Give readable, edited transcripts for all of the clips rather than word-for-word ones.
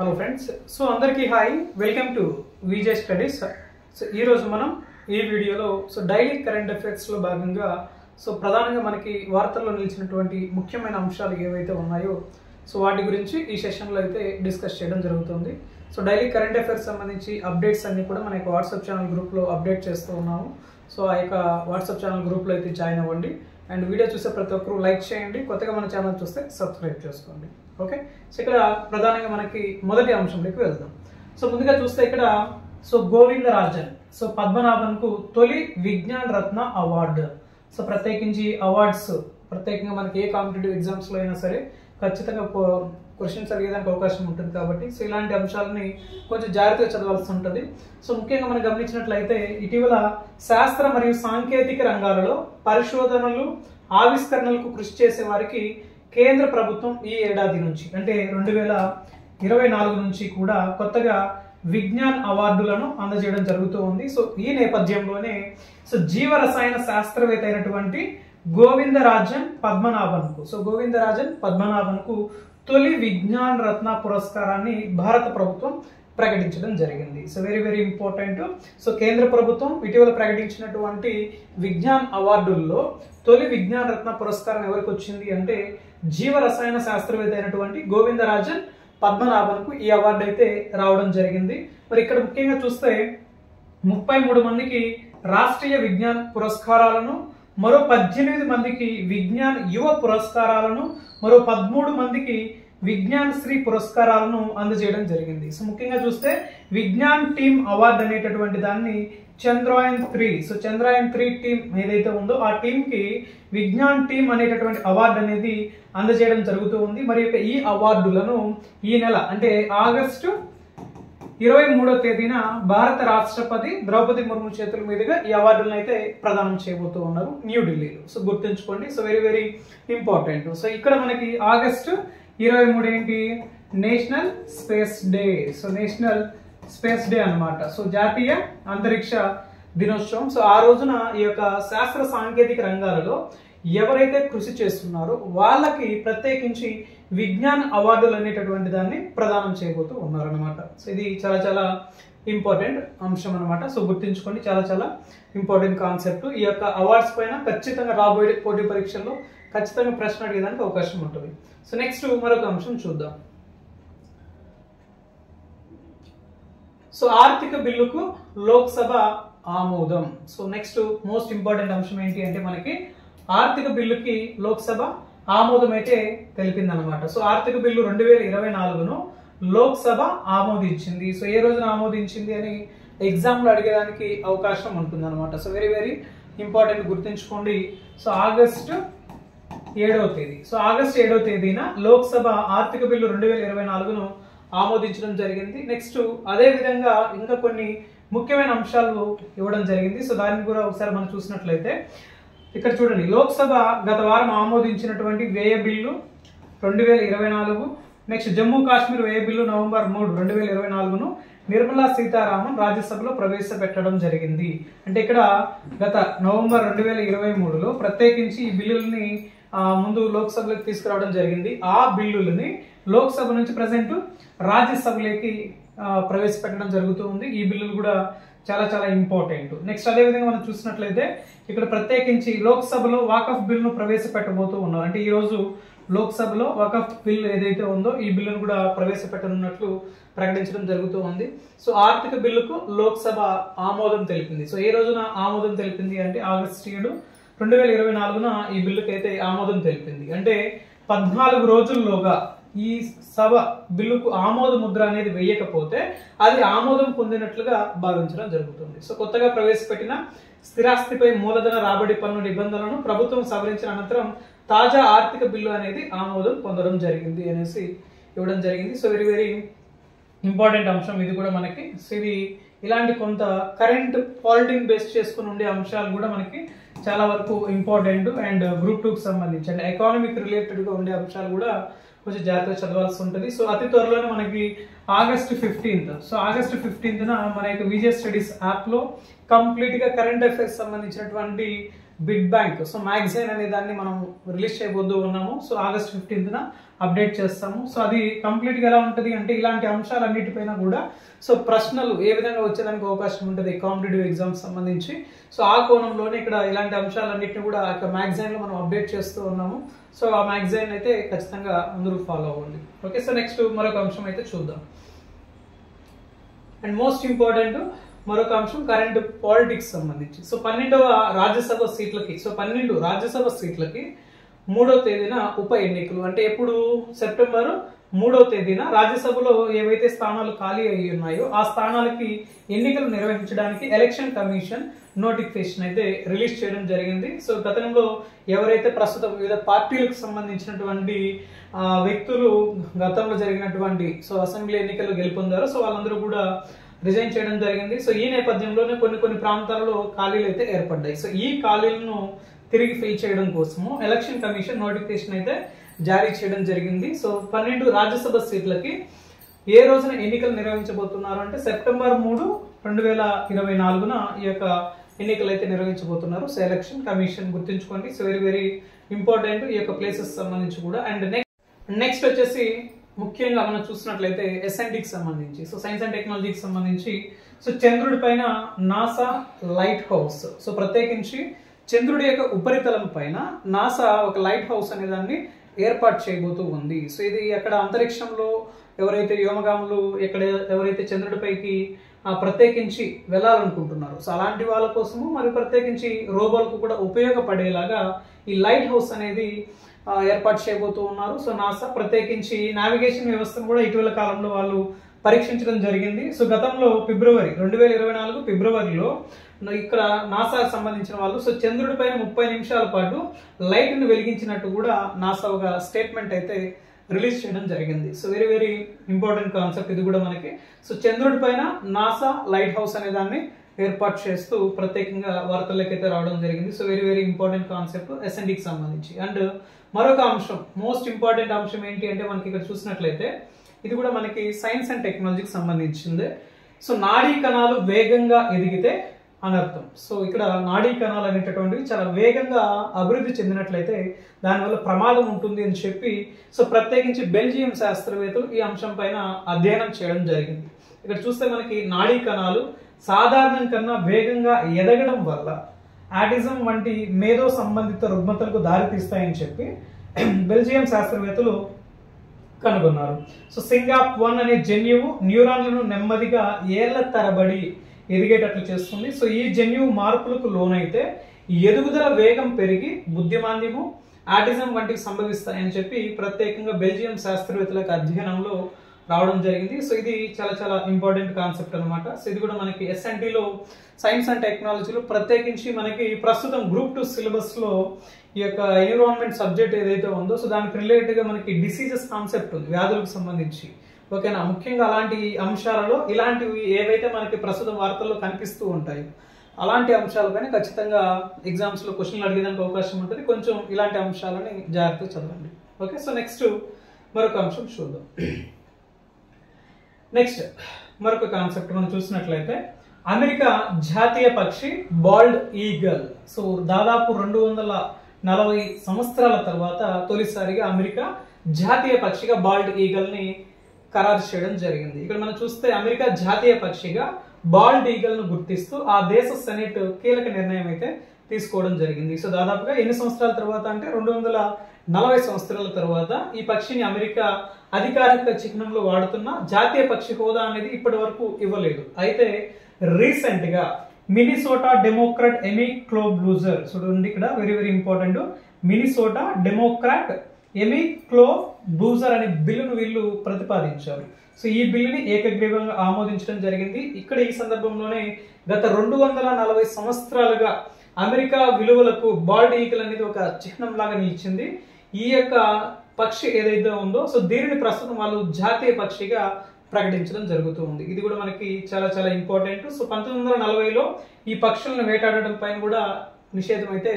Hello friends, so అందరికీ hi, welcome to Vijay studies. So ఈరోజు మనం ఈ వీడియోలో డైలీ కరెంట్ అఫైర్స్లో భాగంగా ప్రధానంగా మనకి వార్తల్లో నిలిచినటువంటి ముఖ్యమైన అంశాలు ఏవైతే ఉన్నాయో వాటి గురించి ఈ సెషన్లో అయితే డిస్కస్ చేయడం జరుగుతుంది. డైలీ కరెంట్ అఫైర్స్ సంబంధించి అప్డేట్స్ అన్ని కూడా మన యొక్క వాట్సాప్ ఛానల్ గ్రూప్లో అప్డేట్ చేస్తూ ఉన్నాము. ఆ యొక్క వాట్సాప్ ఛానల్ గ్రూప్లో అయితే జాయిన్ అవ్వండి అండ్ వీడియో చూసే ప్రతి ఒక్కరు లైక్ చేయండి. కొత్తగా మన ఛానల్ చూస్తే సబ్స్క్రైబ్ చేసుకోండి. ఓకే, ఇక్కడ ప్రధానంగా మనకి మొదటి అంశంలోకి వెళ్దాం. ముందుగా చూస్తే ఇక్కడ గోవిందరాజన్ పద్మనాభన్ కు తొలి విజ్ఞాన్ రత్న అవార్డు. ప్రత్యేకించి అవార్డ్స్ ప్రత్యేకంగా మనకి ఏ కాంపిటేటివ్ ఎగ్జామ్స్ లో అయినా సరే ఖచ్చితంగా క్వశ్చన్స్ అడిగేదానికి అవకాశం ఉంటుంది కాబట్టి ఇలాంటి అంశాలని కొంచెం జాగ్రత్తగా చదవాల్సి ఉంటుంది. ముఖ్యంగా మనం గమనించినట్లయితే ఇటీవల శాస్త్ర మరియు సాంకేతిక రంగాలలో పరిశోధనలు ఆవిష్కరణలకు కృషి చేసే వారికి కేంద్ర ప్రభుత్వం ఈ ఏడాది నుంచి అంటే 2024 నుంచి కూడా కొత్తగా విజ్ఞాన్ అవార్డులను అందజేయడం జరుగుతూ ఉంది. ఈ నేపథ్యంలోనే జీవరసాయన శాస్త్రవేత్త అయినటువంటి గోవిందరాజన్ పద్మనాభన్ కు తొలి విజ్ఞాన్ రత్న పురస్కారాన్ని భారత ప్రభుత్వం ప్రకటించడం జరిగింది. Very very important. కేంద్ర ప్రభుత్వం ఇటీవల ప్రకటించినటువంటి విజ్ఞాన్ అవార్డుల్లో తొలి విజ్ఞాన్ రత్న పురస్కారం ఎవరికి వచ్చింది అంటే జీవరసాయన శాస్త్రవేత్త అయినటువంటి గోవిందరాజన్ పద్మనాభన్ కు ఈ అవార్డు అయితే రావడం జరిగింది. మరి ఇక్కడ ముఖ్యంగా చూస్తే 33 మందికి రాష్ట్రీయ విజ్ఞాన్ పురస్కారాలను, మరో 18 మందికి విజ్ఞాన్ యువ పురస్కారాలను, మరో 13 మందికి విజ్ఞాన్ శ్రీ పురస్కారాలను అందజేయడం జరిగింది. ముఖ్యంగా చూస్తే విజ్ఞాన్ టీమ్ అవార్డు అనేటటువంటి దాన్ని చంద్రయాన్ 3 టీమ్ ఏదైతే ఉందో ఆ టీమ్ కి విజ్ఞాన్ టీమ్ అనేటటువంటి అవార్డు అనేది అందజేయడం జరుగుతూ ఉంది. మరి ఈ అవార్డులను ఈ నెల అంటే ఆగస్టు 23వ తేదీన భారత రాష్ట్రపతి ద్రౌపది ముర్ము చేతుల మీదుగా ఈ అవార్డులను అయితే ప్రదానం చేయబోతూ ఉన్నారు న్యూఢిల్లీలో. గుర్తుంచుకోండి, వెరీ వెరీ ఇంపార్టెంట్. ఇక్కడ మనకి ఆగస్టు 23 ఏంటి, national space day. National space day అన్నమాట. జాతీయ అంతరిక్ష దినోత్సవం. ఆ రోజున ఈ యొక్క శాస్త్ర సాంకేతిక రంగాలలో ఎవరైతే కృషి చేస్తున్నారో వాళ్ళకి ప్రత్యేకించి విజ్ఞాన్ అవార్డులు అనేటటువంటి దాన్ని ప్రదానం చేయబోతూ ఉన్నారనమాట. ఇది చాలా చాలా ఇంపార్టెంట్ అంశం అనమాట. గుర్తుంచుకోండి, చాలా చాలా ఇంపార్టెంట్ కాన్సెప్ట్. ఈ యొక్క అవార్డ్స్ పైన ఖచ్చితంగా రాబోయే పోటీ పరీక్షల్లో ఖచ్చితంగా ప్రశ్న అడిగేదానికి అవకాశం ఉంటుంది. నెక్స్ట్ మరొక అంశం చూద్దాం. ఆర్థిక బిల్లుకు లోక్సభ ఆమోదం. నెక్స్ట్ మోస్ట్ ఇంపార్టెంట్ అంశం ఏంటి అంటే మనకి ఆర్థిక బిల్లుకి లోక్సభ ఆమోదం అయితే తెలిపింది అనమాట. ఆర్థిక బిల్లు 2024ను లోక్సభ ఆమోదించింది. ఏ రోజున ఆమోదించింది అని ఎగ్జామ్ లో అడిగేదానికి అవకాశం ఉంటుంది అనమాట. వెరీ వెరీ ఇంపార్టెంట్, గుర్తుంచుకోండి. ఆగస్టు 7వ తేదీ. ఆగస్టు 7వ తేదీన లోక్సభ ఆర్థిక బిల్లు 2024ను ఆమోదించడం జరిగింది. నెక్స్ట్ అదే విధంగా ఇంకా కొన్ని ముఖ్యమైన అంశాలు ఇవ్వడం జరిగింది. దాన్ని కూడా ఒకసారి మనం చూసినట్లయితే ఇక్కడ చూడండి, లోక్సభ గత వారం ఆమోదించినటువంటి వ్యయ బిల్లు 2024. నెక్స్ట్ జమ్మూ కాశ్మీర్ వ్యయ బిల్లు నవంబర్ 3, 2024ను నిర్మలా సీతారామన్ రాజ్యసభలో ప్రవేశపెట్టడం జరిగింది. అంటే ఇక్కడ గత నవంబర్ 2023లో ప్రత్యేకించి ఈ బిల్లుల్ని ముందు లోక్సభలోకి తీసుకురావడం జరిగింది. ఆ బిల్లులని లోక్సభ నుంచి ప్రజెంట్ రాజ్యసభలోకి ప్రవేశపెట్టడం జరుగుతూ ఉంది. ఈ బిల్లులు కూడా చాలా చాలా ఇంపార్టెంట్. నెక్స్ట్ అదే విధంగా మనం చూసినట్లయితే ఇక్కడ ప్రత్యేకించి లోక్సభలో వాకఫ్ బిల్లును ప్రవేశపెట్టబోతూ ఉన్నారు. అంటే ఈ రోజు లోక్సభలో వాకఫ్ బిల్ ఏదైతే ఉందో ఈ బిల్లును కూడా ప్రవేశపెట్టనున్నట్లు ప్రకటించడం జరుగుతూ ఉంది. ఆర్థిక బిల్లుకు లోక్సభ ఆమోదం తెలిపింది. ఏ రోజున ఆమోదం తెలిపింది అంటే ఆగస్టు 7, 2024న ఈ బిల్లుకి అయితే ఆమోదం తెలిపింది. అంటే 14 రోజుల్లోగా ఈ సభ బిల్లుకు ఆమోద ముద్ర అనేది వేయకపోతే అది ఆమోదం పొందినట్లుగా భావించడం జరుగుతుంది. కొత్తగా ప్రవేశపెట్టిన స్థిరాస్తిపై మూలధన రాబడి పన్ను నిబంధనలను ప్రభుత్వం సవరించిన అనంతరం తాజా ఆర్థిక బిల్లు అనేది ఆమోదం పొందడం జరిగింది అనేసి ఇవ్వడం జరిగింది. వెరీ వెరీ ఇంపార్టెంట్ అంశం ఇది కూడా మనకి. ఇది ఇలాంటి కొంత కరెంట్ పాలిటిక్స్ బేస్ చేసుకుని ఉండే అంశాలు కూడా మనకి చాలా వరకు ఇంపార్టెంట్. అండ్ గ్రూప్ 2కి సంబంధించి అంటే ఎకానమిక్ రిలేటెడ్ గా ఉండే అంశాలు కూడా కొంచెం జాగ్రత్తగా చదవాల్సి ఉంటుంది. అతి త్వరలోనే మనకి ఆగస్టు 15న మన యొక్క విజయ్ స్టడీస్ యాప్ లో కంప్లీట్ గా కరెంట్ అఫైర్స్ సంబంధించినటువంటి బిడ్ బ్యాంక్ మ్యాగజైన్ అనే దాన్ని మనం రిలీజ్ చేయబోతూ ఉన్నాము. ఆగస్టు 15న అప్డేట్ చేస్తాము. సో అది కంప్లీట్గా ఎలా ఉంటుంది అంటే ఇలాంటి అంశాలన్నిటిపైన కూడా సో ప్రశ్నలు ఏ విధంగా వచ్చేదానికి అవకాశం ఉంటుంది కాంపిటేటివ్ ఎగ్జామ్స్ సంబంధించి. సో ఆ కోణంలోనే ఇక్కడ ఇలాంటి అంశాలన్నింటినీ కూడా మ్యాగజైన్లో మనం అప్డేట్ చేస్తూ ఉన్నాము. సో ఆ మ్యాగజైన్ అయితే ఖచ్చితంగా అందరూ ఫాలో అవ్వండి. ఓకే, సో నెక్స్ట్ మరొక అంశం అయితే చూద్దాం. అండ్ మోస్ట్ ఇంపార్టెంట్ మరొక అంశం కరెంట్ పాలిటిక్స్ సంబంధించి. సో 12వ రాజ్యసభ సీట్లకి 12 రాజ్యసభ సీట్లకి 3వ తేదీన ఉప ఎన్నికలు. అంటే ఎప్పుడు సెప్టెంబర్ 3వ తేదీన రాజ్యసభలో ఏవైతే స్థానాలు ఖాళీ అయి ఉన్నాయో ఆ స్థానాలకి ఎన్నికలు నిర్వహించడానికి ఎలక్షన్ కమిషన్ నోటిఫికేషన్ అయితే రిలీజ్ చేయడం జరిగింది. సో గతంలో ఎవరైతే ప్రస్తుతం వివిధ పార్టీలకు సంబంధించినటువంటి వ్యక్తులు గతంలో జరిగినటువంటి సో అసెంబ్లీ ఎన్నికల్లో గెలుపొందారో సో వాళ్ళందరూ కూడా రిజైన్ చేయడం జరిగింది. సో ఈ నేపథ్యంలోనే కొన్ని ప్రాంతాల్లో ఖాళీలు అయితే ఏర్పడ్డాయి. సో ఈ ఖాళీలను తిరిగి ఫిల్ చేయడం కోసము ఎలక్షన్ కమిషన్ నోటిఫికేషన్ అయితే జారీ చేయడం జరిగింది. సో 12 రాజ్యసభ సీట్లకి ఏ రోజున ఎన్నికలు నిర్వహించబోతున్నారు అంటే సెప్టెంబర్ 3, 2024న ఈ యొక్క ఎన్నికలు అయితే నిర్వహించబోతున్నారు. సో ఎలక్షన్ కమిషన్ గుర్తుంచుకోండి. సో వెరీ వెరీ ఇంపార్టెంట్ ఈ యొక్క ప్లేసెస్ సంబంధించి కూడా. అండ్ నెక్స్ట్ వచ్చేసి ముఖ్యంగా మనం చూసినట్లయితే ఎస్ఎన్డీకి సంబంధించి సో సైన్స్ అండ్ టెక్నాలజీకి సంబంధించి సో చంద్రుడి పైన నాసా లైట్ హౌస్ సో ప్రత్యేకించి చంద్రుడి యొక్క ఉపరితలం పైన నాసా ఒక లైట్ హౌస్ అనే దాన్ని ఏర్పాటు చేయబోతూ ఉంది. సో ఇది అక్కడ అంతరిక్షంలో ఎవరైతే వ్యోమగాములు ఎవరైతే చంద్రుడిపైకి ప్రత్యేకించి వెళ్ళాలనుకుంటున్నారు సో అలాంటి వాళ్ళ కోసము మరి ప్రత్యేకించి రోబోలకు కూడా ఉపయోగపడేలాగా ఈ లైట్ హౌస్ అనేది ఏర్పాటు చేయబోతూ ఉన్నారు. సో నాసా ప్రత్యేకించి నావిగేషన్ వ్యవస్థను కూడా ఇటీవల కాలంలో వాళ్ళు పరీక్షించడం జరిగింది. సో గతంలో 2024 ఫిబ్రవరిలో ఇక్కడ నాసాకు సంబంధించిన వాళ్ళు సో చంద్రుడి పైన 30 నిమిషాల పాటు లైట్ ని వెలిగించినట్టు కూడా నాసా ఒక స్టేట్మెంట్ అయితే రిలీజ్ చేయడం జరిగింది. So very very important concept ఇది కూడా మనకి. సో చంద్రుడి పైన నాసా లైట్ హౌస్ అనే దాన్ని ఏర్పాటు చేస్తూ ప్రత్యేకంగా వార్తల్లోకి అయితే రావడం జరిగింది. So very very important concept ఎస్ఎన్డీకి సంబంధించి. అండ్ మరొక అంశం మోస్ట్ ఇంపార్టెంట్ అంశం ఏంటి అంటే మనకి ఇక్కడ చూసినట్లయితే ఇది కూడా మనకి సైన్స్ అండ్ టెక్నాలజీకి సంబంధించింది. సో నాడీ కణాలు వేగంగా ఎదిగితే అనర్థం. సో ఇక్కడ నాడీ కణాలు అనేటటువంటివి చాలా వేగంగా అభివృద్ధి చెందినట్లయితే దానివల్ల ప్రమాదం ఉంటుంది అని చెప్పి సో ప్రత్యేకించి బెల్జియం శాస్త్రవేత్తలు ఈ అంశం పైన అధ్యయనం చేయడం జరిగింది. ఇక్కడ చూస్తే మనకి నాడీ కణాలు సాధారణం కన్నా వేగంగా ఎదగడం వల్ల ఆటిజం వంటి మేధో సంబంధిత రుగ్మతలకు దారితీస్తాయని చెప్పి బెల్జియం శాస్త్రవేత్తలు కనుగొన్నారు. సో సింగాప్1 అనే జన్యువు న్యూరాన్లను నెమ్మదిగా ఏళ్ల తరబడి ఎదిగేటట్లు చేస్తుంది. సో ఈ జన్యువు మార్పులకు లోనైతే ఎదుగుదల వేగం పెరిగి బుద్ధిమాంద్యము ఆటిజం వంటివి సంభవిస్తాయని చెప్పి ప్రత్యేకంగా బెల్జియం శాస్త్రవేత్తలకు అధ్యయనంలో రావడం జరిగింది. సో ఇది చాలా చాలా ఇంపార్టెంట్ కాన్సెప్ట్ అనమాట. సో ఇది కూడా మనకి ఎస్ఎన్టీలో సైన్స్ అండ్ టెక్నాలజీలో ప్రత్యేకించి మనకి ప్రస్తుతం గ్రూప్ 2 సిలబస్ లో ఈ యొక్క ఎన్విరాన్మెంట్ సబ్జెక్ట్ ఏదైతే ఉందో సో దానికి రిలేటెడ్ గా మనకి డిసీజెస్ కాన్సెప్ట్ ఉంది వ్యాధులకు సంబంధించి. ఓకేనా, ముఖ్యంగా అలాంటి అంశాలలో ఇలాంటివి ఏవైతే మనకి ప్రస్తుతం వార్తల్లో కనిపిస్తూ ఉంటాయి అలాంటి అంశాలపైన ఖచ్చితంగా ఎగ్జామ్స్ లో క్వశ్చన్లు అడిగేదానికి అవకాశం ఉంటుంది. కొంచెం ఇలాంటి అంశాలని జాగ్రత్తగా చదవండి. ఓకే, సో నెక్స్ట్ మరొక అంశం చూద్దాం. నెక్స్ట్ మరొక కాన్సెప్ట్ మనం చూసినట్లయితే అమెరికా జాతీయ పక్షి బాల్డ్ ఈగల్. సో దాదాపు 240 సంవత్సరాల తర్వాత తొలిసారిగా అమెరికా జాతీయ పక్షిగా బాల్డ్ ఈగల్ ని ఖరారు చేయడం జరిగింది. ఇక్కడ మనం చూస్తే అమెరికా జాతీయ పక్షిగా బాల్డ్ ఈగల్ ను గుర్తిస్తూ ఆ దేశ సెనెట్ కీలక నిర్ణయం అయితే తీసుకోవడం జరిగింది. సో దాదాపుగా ఎన్ని సంవత్సరాల తర్వాత అంటే 240 సంవత్సరాల తర్వాత ఈ పక్షిని అమెరికా అధికారిక చిహ్నంలో వాడుతున్న జాతీయ పక్షి హోదా అనేది ఇప్పటి వరకు ఇవ్వలేదు. అయితే రీసెంట్ గా మినిసోటా డెమోక్రాట్ ఎమీ క్లోబ్లూజర్ చూడండి ఇక్కడ very very important Minnesota Democrat Amy Klobuchar అనే బిల్లును వీళ్ళు ప్రతిపాదించారు. సో ఈ బిల్లుని ఏకగ్రీవంగా ఆమోదించడం జరిగింది. ఇక్కడ ఈ సందర్భంలోనే గత 240 సంవత్సరాలుగా అమెరికా విలువలకు బాల్డ్ ఈగల్ అనేది ఒక చిహ్నం లాగా నిలిచింది. ఈ యొక్క పక్షి ఏదైతే ఉందో సో దీనిని ప్రస్తుతం వాళ్ళు జాతీయ పక్షిగా ప్రకటించడం జరుగుతూ ఉంది. ఇది కూడా మనకి చాలా చాలా ఇంపార్టెంట్. సో 1940లో ఈ పక్షులను వేటాడడం పైన కూడా నిషేధం అయితే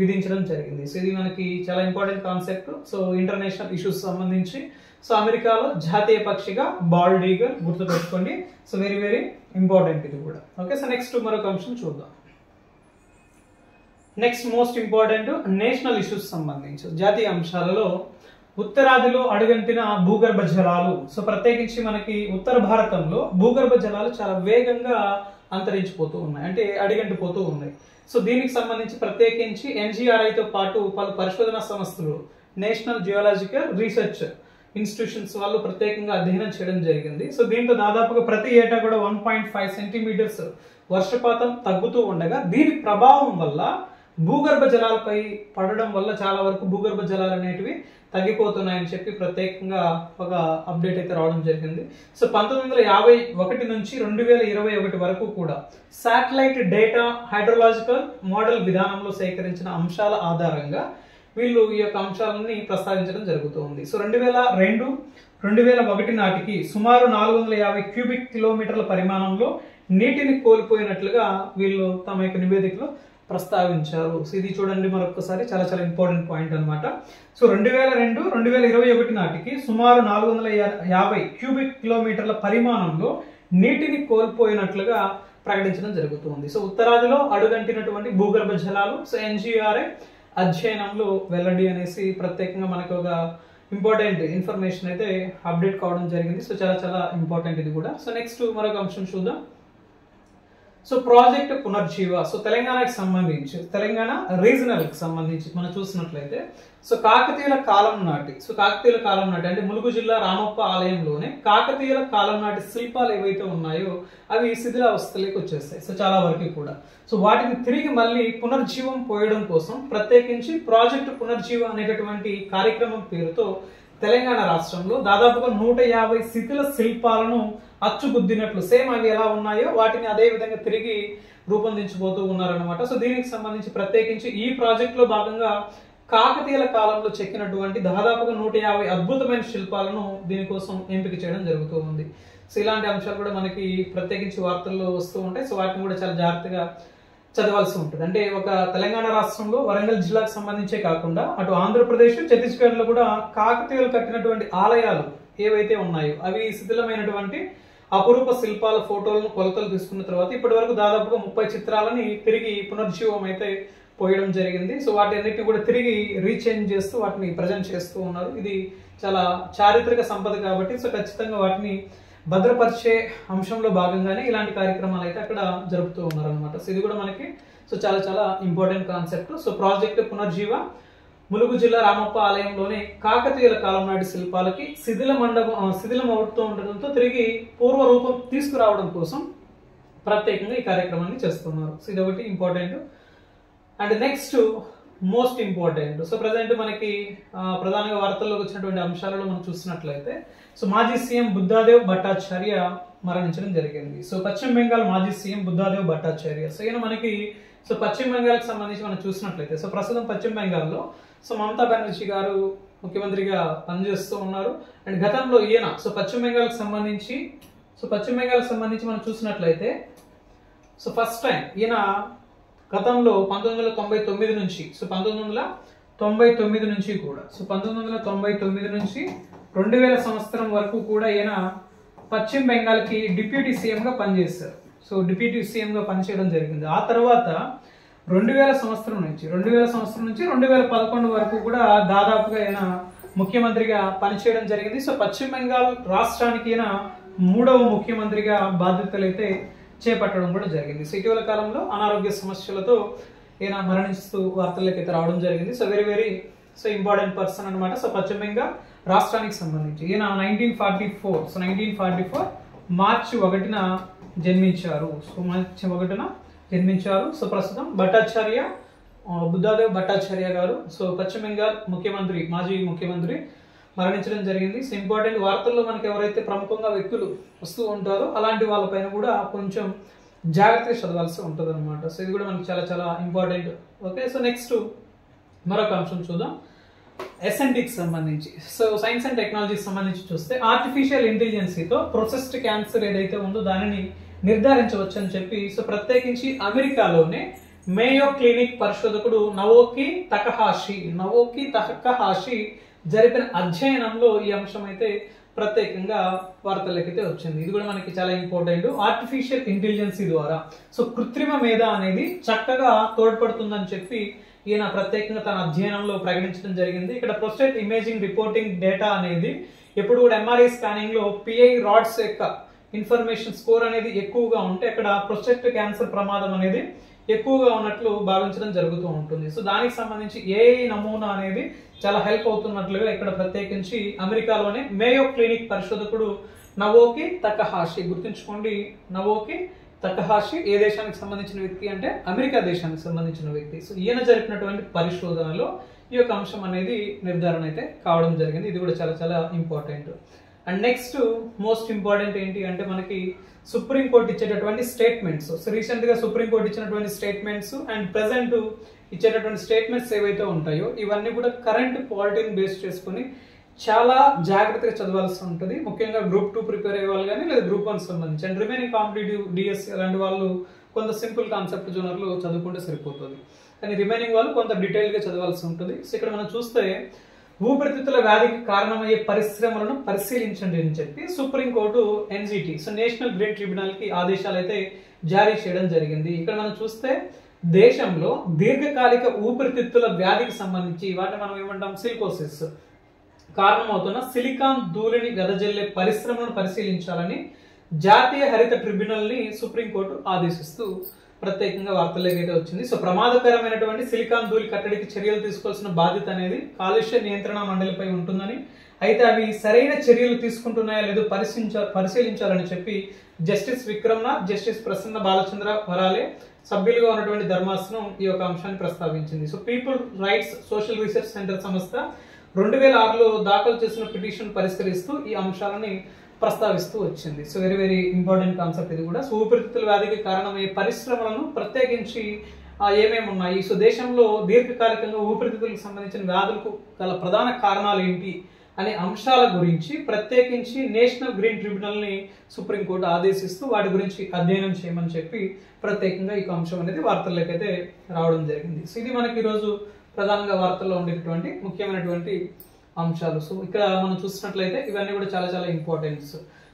విధించడం జరిగింది. సో ఇది మనకి చాలా important concept. So international issues సంబంధించి సో అమెరికాలో జాతీయ పక్షిగా బాల్డ్ ఈగల్ గుర్తుపెట్టుకోండి. సో వెరీ వెరీ ఇంపార్టెంట్ ఇది కూడా. ఓకే, సో నెక్స్ట్ మరొక అంశం చూద్దాం. Next most important national issues సంబంధించి జాతీయ అంశాలలో ఉత్తరాదిలో అడుగంటిన భూగర్భ జలాలు. సో ప్రత్యేకించి మనకి ఉత్తర భారతంలో భూగర్భ జలాలు చాలా వేగంగా అంతరించిపోతూ ఉన్నాయి, అంటే అడుగంటిపోతూ ఉన్నాయి. సో దీనికి సంబంధించి ప్రత్యేకించి NGRI తో పాటు పలు పరిశోధనా సంస్థలు, నేషనల్ జియోలాజికల్ రీసెర్చ్ ఇన్స్టిట్యూషన్స్ వాళ్ళు ప్రత్యేకంగా అధ్యయనం చేయడం జరిగింది. సో దీంట్లో దాదాపుగా ప్రతి ఏటా కూడా 1.5 సెంటీమీటర్స్ వర్షపాతం తగ్గుతూ ఉండగా దీని ప్రభావం వల్ల భూగర్భ జలాలపై పడడం వల్ల చాలా వరకు భూగర్భ జలాలు అనేటివి తగ్గిపోతున్నాయని చెప్పి ప్రత్యేకంగా ఒక అప్డేట్ అయితే రావడం జరిగింది. సో 1951 నుంచి 2021 వరకు కూడా శాటిలైట్ డేటా హైడ్రోలాజికల్ మోడల్ విధానంలో సేకరించిన అంశాల ఆధారంగా వీళ్ళు ఈ యొక్క అంశాలని ప్రస్తావించడం జరుగుతుంది. సో 2002-2001 నాటికి సుమారు 450 క్యూబిక్ కిలోమీటర్ల పరిమాణంలో నీటిని కోల్పోయినట్లుగా వీళ్ళు తమ యొక్క నివేదికలో ప్రస్తావించారు. సో ఇది చూడండి మరొకసారి, చాలా చాలా ఇంపార్టెంట్ పాయింట్ అనమాట. సో 2002-2021 నాటికి సుమారు 450 క్యూబిక్ కిలోమీటర్ల పరిమాణంలో నీటిని కోల్పోయినట్లుగా ప్రకటించడం జరుగుతుంది. సో ఉత్తరాదిలో అడుగంటినటువంటి భూగర్భ జలాలు సో NGRI అధ్యయనంలో వెల్లడి అనేసి ప్రత్యేకంగా మనకు ఒక ఇంపార్టెంట్ ఇన్ఫర్మేషన్ అయితే అప్డేట్ కావడం జరిగింది. సో చాలా చాలా ఇంపార్టెంట్ ఇది కూడా. సో నెక్స్ట్ మరొక అంశం చూద్దాం. సో ప్రాజెక్ట్ పునర్జీవ, సో తెలంగాణకి సంబంధించి, తెలంగాణ రీజనల్ కి సంబంధించి మనం చూసినట్లయితే సో కాకతీయుల కాలం నాటి అంటే ములుగు జిల్లా రామప్ప ఆలయంలోనే కాకతీయుల కాలం నాటి శిల్పాలు ఏవైతే ఉన్నాయో అవి శిథిలావస్థలోకి వచ్చేస్తాయి. సో చాలా వరకు కూడా సో వాటిని తిరిగి మళ్ళీ పునర్జీవం పోయడం కోసం ప్రత్యేకించి ప్రాజెక్ట్ పునర్జీవ అనేటటువంటి కార్యక్రమం పేరుతో తెలంగాణ రాష్ట్రంలో దాదాపుగా 150 శిథిల శిల్పాలను అచ్చుగుద్దినట్లు సేమ్ అవి ఎలా ఉన్నాయో వాటిని అదే విధంగా తిరిగి రూపొందించబోతూ ఉన్నారనమాట. సో దీనికి సంబంధించి ప్రత్యేకించి ఈ ప్రాజెక్ట్ లో భాగంగా కాకతీయుల కాలంలో చెక్కినటువంటి దాదాపుగా 150 అద్భుతమైన శిల్పాలను దీనికోసం ఎంపిక చేయడం జరుగుతూ ఉంది. సో ఇలాంటి అంశాలు కూడా మనకి ప్రత్యేకించి వార్తల్లో వస్తూ ఉంటాయి. సో వాటిని కూడా చాలా జాగ్రత్తగా చదవాల్సి ఉంటుంది. అంటే ఒక తెలంగాణ రాష్ట్రంలో వరంగల్ జిల్లాకు సంబంధించే కాకుండా అటు ఆంధ్రప్రదేశ్, ఛత్తీస్గఢ్ లో కూడా కాకతీయులు కట్టినటువంటి ఆలయాలు ఏవైతే ఉన్నాయో అవి శిథిలమైనటువంటి అపురూప శిల్పాల ఫోటోలను కొలతలు తీసుకున్న తర్వాత ఇప్పటి వరకు దాదాపుగా 30 చిత్రాలని తిరిగి పునర్జీవం అయితే పోయడం జరిగింది. సో వాటి అన్నిటిని కూడా తిరిగి రీచేంజ్ చేస్తూ వాటిని ప్రజెంట్ చేస్తూ ఉన్నారు. ఇది చాలా చారిత్రక సంపద కాబట్టి సో ఖచ్చితంగా వాటిని భద్రపరిచే అంశంలో భాగంగానే ఇలాంటి కార్యక్రమాలు అయితే అక్కడ జరుపుతూ ఉన్నారు అనమాట. సో ఇది కూడా మనకి సో చాలా చాలా ఇంపార్టెంట్ కాన్సెప్ట్. సో ప్రాజెక్ట్ పునర్జీవ ములుగు జిల్లా రామప్ప ఆలయంలోనే కాకతీయుల కాలం నాటి శిల్పాలకి శిథిలం అవుతూ ఉండడంతో తిరిగి పూర్వ రూపం తీసుకురావడం కోసం ప్రత్యేకంగా ఈ కార్యక్రమాన్ని చేస్తున్నారు. సో ఇది ఒకటి important. And next most important, so present మనకి ప్రధానంగా వార్తల్లోకి వచ్చినటువంటి అంశాలలో మనం చూసినట్లయితే సో మాజీ సీఎం బుద్ధాదేవ్ భట్టాచార్య మరణించడం జరిగింది. సో పశ్చిమ బెంగాల్ మాజీ సీఎం బుద్ధాదేవ్ భట్టాచార్య. సో ఈయన మనకి సో పశ్చిమ బెంగాల్కి సంబంధించి మనం చూసినట్లయితే సో ప్రస్తుతం పశ్చిమ బెంగాల్లో సో మమతా బెనర్జీ గారు ముఖ్యమంత్రిగా పనిచేస్తూ ఉన్నారు. అండ్ గతంలో ఈయన సో పశ్చిమ బెంగాల్కి సంబంధించి మనం చూసినట్లయితే సో ఫస్ట్ టైం ఈయన గతంలో 1999 నుంచి సో 1999 నుంచి కూడా సో 1999 నుంచి 2000 సంవత్సరం వరకు కూడా ఈయన పశ్చిమ బెంగాల్కి డిప్యూటీ సీఎంగా పనిచేశారు. సో డిప్యూటీ సీఎంగా పనిచేయడం జరిగింది. ఆ తర్వాత 2000 సంవత్సరం నుంచి 2011 వరకు కూడా దాదాపుగా ఈయన ముఖ్యమంత్రిగా పనిచేయడం జరిగింది. సో పశ్చిమ బెంగాల్ రాష్ట్రానికి ఈయన 3వ ముఖ్యమంత్రిగా బాధ్యతలు అయితే చేపట్టడం కూడా జరిగింది. సో ఇటీవల కాలంలో అనారోగ్య సమస్యలతో ఈయన మరణిస్తూ వార్తల్లోకి అయితే రావడం జరిగింది. So very so important person అనమాట. సో పశ్చిమ బెంగాల్ రాష్ట్రానికి సంబంధించి ఈయన 1944 మార్చి 1న జన్మించారు. సో ప్రస్తుతం బుద్ధాదేవ్ భట్టాచార్య గారు సో పశ్చిమ బెంగాల్ మాజీ ముఖ్యమంత్రి మరణించడం జరిగింది. సో ఇంపార్టెంట్ వార్తల్లో మనకి ఎవరైతే ప్రముఖంగా వ్యక్తులు వస్తూ ఉంటారో అలాంటి వాళ్ళపైన కూడా కొంచెం జాగ్రత్తగా చదవాల్సి ఉంటుంది అనమాట. సో ఇది కూడా మనకి చాలా చాలా ఇంపార్టెంట్. ఓకే, సో నెక్స్ట్ మరొక అంశం చూద్దాం. SNTకి సంబంధించి సో సైన్స్ అండ్ టెక్నాలజీకి సంబంధించి చూస్తే ఆర్టిఫిషియల్ ఇంటెలిజెన్సీతో ప్రొసెస్డ్ క్యాన్సర్ ఏదైతే ఉందో దానిని నిర్ధారించవచ్చు అని చెప్పి సో ప్రత్యేకించి అమెరికాలోనే మేయో క్లినిక్ పరిశోధకుడు నవోకి తకహాషి జరిపిన అధ్యయనంలో ఈ అంశం అయితే ప్రత్యేకంగా వార్తల్లోకి అయితే వచ్చింది. ఇది కూడా మనకి చాలా ఇంపార్టెంట్. ఆర్టిఫిషియల్ ఇంటెలిజెన్సీ ద్వారా సో కృత్రిమ మేధ అనేది చక్కగా తోడ్పడుతుందని చెప్పి ఈయన ప్రత్యేకంగా తన అధ్యయనంలో ప్రకటించడం జరిగింది. ఇక్కడ ప్రొస్టేట్ ఇమేజింగ్ రిపోర్టింగ్ డేటా అనేది ఎప్పుడు కూడా ఎంఆర్ఐ స్కానింగ్ లో పిఐ రాడ్స్ యొక్క ఇన్ఫర్మేషన్ స్కోర్ అనేది ఎక్కువగా ఉంటే అక్కడ ప్రొస్టేట్ క్యాన్సర్ ప్రమాదం అనేది ఎక్కువగా ఉన్నట్లు భావించడం జరుగుతూ ఉంటుంది. సో దానికి సంబంధించి ఏఐ నమూనా అనేది చాలా హెల్ప్ అవుతున్నట్లుగా ఇక్కడ ప్రత్యేకించి అమెరికాలోనే మేయో క్లినిక్ పరిశోధకుడు నవోకి తకహాషి, గుర్తుంచుకోండి నవోకి తకహాషి ఏ దేశానికి సంబంధించిన వ్యక్తి అంటే అమెరికా దేశానికి సంబంధించిన వ్యక్తి. సో ఈయన జరిపినటువంటి పరిశోధనలో ఈ యొక్క అంశం అనేది నిర్ధారణ అయితే కావడం జరిగింది. ఇది కూడా చాలా చాలా important. And next most important ఏంటి అంటే మనకి సుప్రీంకోర్టు ఇచ్చేటటువంటి స్టేట్మెంట్స్. సో రీసెంట్ గా సుప్రీంకోర్టు ఇచ్చినటువంటి స్టేట్మెంట్స్ అండ్ ప్రెసెంట్ ఇచ్చేటటువంటి స్టేట్మెంట్స్ ఏవైతే ఉంటాయో ఇవన్నీ కూడా కరెంట్ పాలిటీని బేస్ చేసుకుని చాలా జాగ్రత్తగా చదవాల్సి ఉంటుంది. ముఖ్యంగా గ్రూప్ 2 ప్రిపేర్ అయ్యే వాళ్ళు కానీ లేదా గ్రూప్ 1 సంబంధించి అండ్ రిమైనింగ్ కాంపిటేటివ్ డిఎస్సి అలాంటి వాళ్ళు కొంత సింపుల్ కాన్సెప్ట్ జోనర్లు చదువుకుంటే సరిపోతుంది. కానీ రిమైనింగ్ వాళ్ళు కొంత డీటెయిల్ గా చదవాల్సి ఉంటుంది. సో ఇక్కడ మనం చూస్తే ఊపిరితిత్తుల వ్యాధికి కారణమయ్యే పరిశ్రమలను పరిశీలించండి అని చెప్పి supreme court NGT so national green tribunal కి ఆదేశాలు అయితే జారీ చేయడం జరిగింది. ఇక్కడ మనం చూస్తే దేశంలో దీర్ఘకాలిక ఊపిరితిత్తుల వ్యాధికి సంబంధించి వాటిని మనం ఏమంటాం సిలికోసిస్ కారణమవుతున్న సిలికాన్ ధూళిని వెదజల్లే పరిశ్రమలను పరిశీలించాలని జాతీయ హరిత ట్రిబ్యునల్ ని సుప్రీంకోర్టు ఆదేశిస్తూ ప్రత్యేకంగా వార్తల్లోకి అయితే వచ్చింది. సో ప్రమాదకరమైనటువంటి సిలికాన్ ధూళి కట్టడికి చర్యలు తీసుకోవాల్సిన బాధ్యత అనేది కాలుష్య నియంత్రణ మండలిపై ఉంటుందని, అయితే అవి సరైన చర్యలు తీసుకుంటున్నాయా లేదో పరిశీలించాలని చెప్పి జస్టిస్ విక్రమ్నాథ్, జస్టిస్ ప్రసన్న బాలచంద్ర వరాలే సభ్యులుగా ఉన్నటువంటి ధర్మాసనం ఈ యొక్క అంశాన్ని ప్రస్తావించింది. So people rights social research centre సంస్థ 2006లో దాఖలు చేసిన పిటిషన్ పరిష్కరిస్తూ ఈ అంశాలని ప్రస్తావిస్తూ వచ్చింది. So very very important concept ఇది కూడా. సో ఊపిరితిత్తుల వ్యాధికి కారణమయ్యే పరిశ్రమలను ప్రత్యేకించి ఏమేమి ఉన్నాయి, సో దేశంలో దీర్ఘకాలికంగా ఊపిరితిత్తులకు సంబంధించిన వ్యాధులకు గల ప్రధాన కారణాలు ఏంటి అనే అంశాల గురించి ప్రత్యేకించి నేషనల్ గ్రీన్ ట్రిబ్యునల్ ని సుప్రీంకోర్టు ఆదేశిస్తూ వాటి గురించి అధ్యయనం చేయమని చెప్పి ప్రత్యేకంగా ఈ అంశం అనేది వార్తల్లోకి అయితే రావడం జరిగింది. సో ఇది మనకి ఈరోజు ప్రధానంగా వార్తల్లో ఉండేటువంటి ముఖ్యమైనటువంటి అంశాలు. సో ఇక్కడ మనం చూసినట్లయితే ఇవన్నీ కూడా చాలా చాలా ఇంపార్టెంట్స్.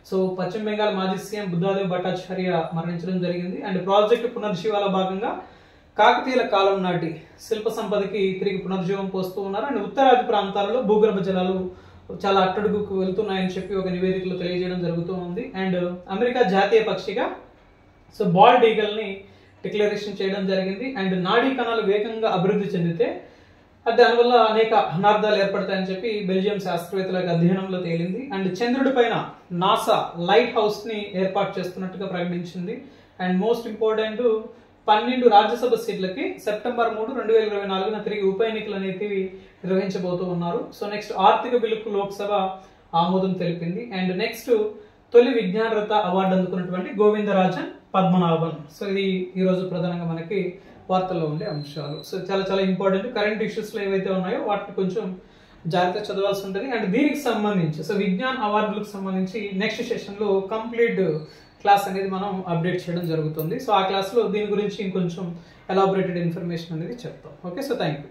సో పశ్చిమ బెంగాల్ మాజీ సీఎం బుద్ధాదేవ్ భట్టాచార్య మరణించడం జరిగింది. అండ్ ప్రాజెక్టు పునర్జీవాల భాగంగా కాకతీయుల కాలం నాటి శిల్ప సంపదకి తిరిగి పునర్జీవం పోస్తూ ఉన్నారు. అండ్ ఉత్తరాది ప్రాంతాలలో భూగర్భ జలాలు చాలా అట్టడుగుకు వెళ్తున్నాయని చెప్పి ఒక నివేదికలో తెలియజేయడం జరుగుతూ ఉంది. అండ్ అమెరికా జాతీయ పక్షిగా సో బాల్డ్ ఈగల్ ని డిక్లరేషన్ చేయడం జరిగింది. అండ్ నాడీ కణాలు వేగంగా అభివృద్ధి చెందితే దానివల్ల అనేక అనార్థాలు ఏర్పడతాయని చెప్పి బెల్జియం శాస్త్రవేత్తలకు అధ్యయనంలో తేలింది. అండ్ చంద్రుడి పైన నాసా లైట్ హౌస్ ని ఏర్పాటు చేస్తున్నట్టుగా ప్రకటించింది. అండ్ మోస్ట్ ఇంపార్టెంట్ 12 రాజ్యసభ సీట్లకి సెప్టెంబర్ 3, 2024 తిరిగి ఉప ఎన్నికలు అనేవి నిర్వహించబోతూ ఉన్నారు. సో నెక్స్ట్ ఆర్థిక బిల్లుకు లోక్సభ ఆమోదం తెలిపింది. అండ్ నెక్స్ట్ తొలి విజ్ఞానరత అవార్డు అందుకున్నటువంటి గోవిందరాజన్ పద్మనాభన్. సో ఇది ఈ రోజు ప్రధానంగా మనకి వార్తల్లో ఉండే అంశాలు. సో చాలా చాలా ఇంపార్టెంట్. కరెంట్ ఇష్యూస్ లో ఏవైతే ఉన్నాయో వాటిని కొంచెం జాగ్రత్తగా చదవాల్సి ఉంటుంది. అండ్ దీనికి సంబంధించి సో విజ్ఞాన్ అవార్డులకు సంబంధించి నెక్స్ట్ సెషన్ లో కంప్లీట్ క్లాస్ అనేది మనం అప్డేట్ చేయడం జరుగుతుంది. సో ఆ క్లాస్ లో దీని గురించి ఇంకొంచెం ఎలాబొరేటెడ్ ఇన్ఫర్మేషన్ అనేది చెప్తాం. Okay, so thank you.